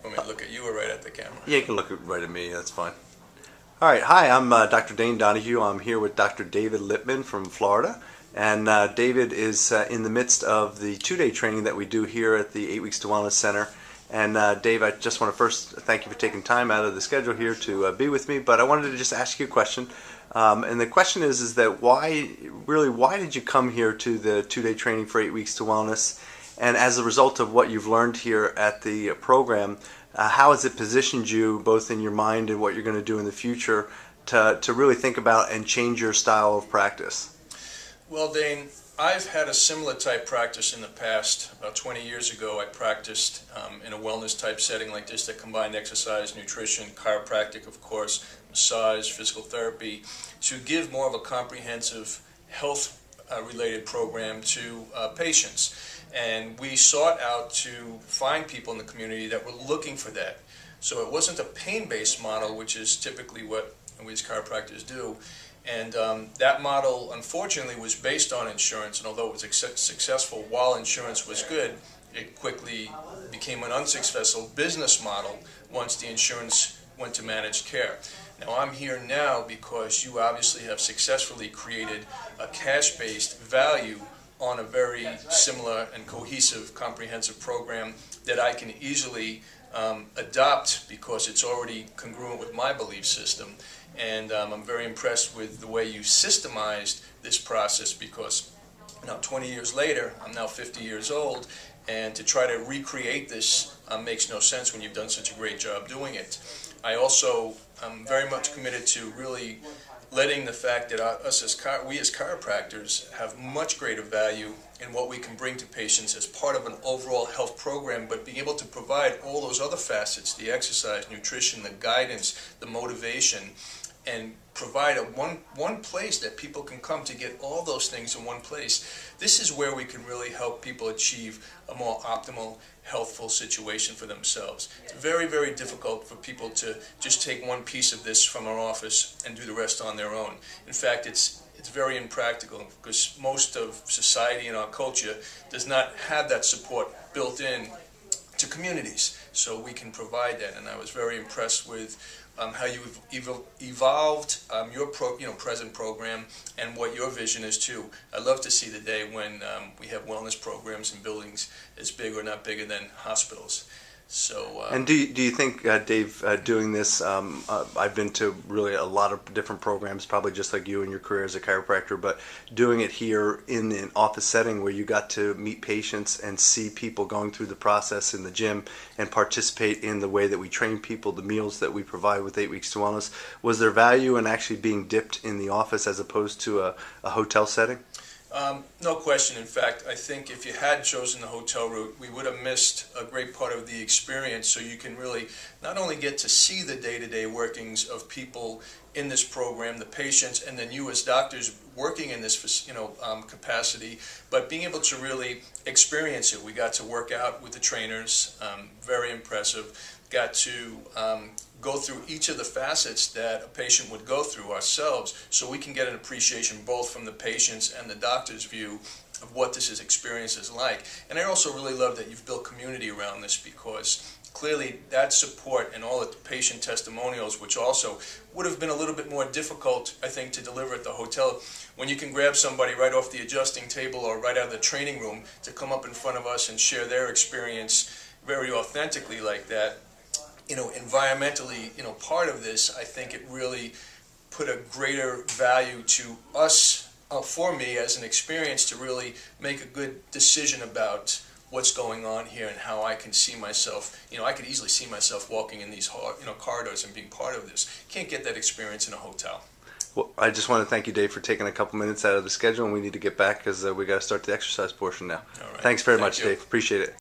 Want me to look at you or right at the camera? Yeah, you can look right at me. That's fine. All right. Hi, I'm Dr. Dane Donahue. I'm here with Dr. David Lipman from Florida. And David is in the midst of the two-day training that we do here at the 8 Weeks to Wellness Center. And Dave, I just want to first thank you for taking time out of the schedule here to be with me. But I wanted to just ask you a question. And the question is that why did you come here to the two-day training for 8 Weeks to Wellness? And as a result of what you've learned here at the program, how has it positioned you both in your mind and what you're going to do in the future to really think about and change your style of practice? Well, Dane, I've had a similar type practice in the past. About 20 years ago, I practiced in a wellness type setting like this that combined exercise, nutrition, chiropractic, of course, massage, physical therapy, to give more of a comprehensive health related program to patients. And we sought out to find people in the community that were looking for that. So it wasn't a pain-based model, which is typically what we as chiropractors do. And that model, unfortunately, was based on insurance. And although it was successful while insurance was good, it quickly became an unsuccessful business model once the insurance went to managed care. Now, I'm here now because you obviously have successfully created a cash-based value on a very similar and cohesive, comprehensive program that I can easily adopt because it's already congruent with my belief system. And I'm very impressed with the way you systemized this process because now 20 years later, I'm now 50 years old, and to try to recreate this makes no sense when you've done such a great job doing it. I also am very much committed to really letting the fact that we as chiropractors have much greater value in what we can bring to patients as part of an overall health program, but being able to provide all those other facets, the exercise, nutrition, the guidance, the motivation, and provide one place that people can come to get all those things in one place. This is where we can really help people achieve a more optimal, healthful situation for themselves. It's very, very difficult for people to just take one piece of this from our office and do the rest on their own. In fact, it's very impractical because most of society and our culture does not have that support built in to communities. So we can provide that, and I was very impressed with how you've evolved your present program and what your vision is too. I'd love to see the day when we have wellness programs in buildings as big or not bigger than hospitals. So, and do you think, Dave, doing this, I've been to really a lot of different programs, probably just like you in your career as a chiropractor, but doing it here in an office setting where you got to meet patients and see people going through the process in the gym and participate in the way that we train people, the meals that we provide with 8 Weeks to Wellness, was there value in actually being dipped in the office as opposed to a hotel setting? No question. In fact, I think if you had chosen the hotel route, we would have missed a great part of the experience. So you can really not only get to see the day-to-day workings of people in this program, the patients, and then you as doctors working in this capacity, but being able to really experience it. We got to work out with the trainers, very impressive. Got to go through each of the facets that a patient would go through ourselves, so we can get an appreciation both from the patient's and the doctor's view of what this experience is like. And I also really love that you've built community around this because clearly that support and all the patient testimonials, which also would have been a little bit more difficult, I think, to deliver at the hotel, when you can grab somebody right off the adjusting table or right out of the training room to come up in front of us and share their experience very authentically like that. Environmentally, part of this, I think it really put a greater value to us, for me as an experience to really make a good decision about what's going on here and how I can see myself. I could easily see myself walking in these corridors and being part of this. Can't get that experience in a hotel. Well, I just want to thank you, Dave, for taking a couple minutes out of the schedule, and we need to get back because we got to start the exercise portion now. All right. Thanks very Thank much, you. Dave. Appreciate it.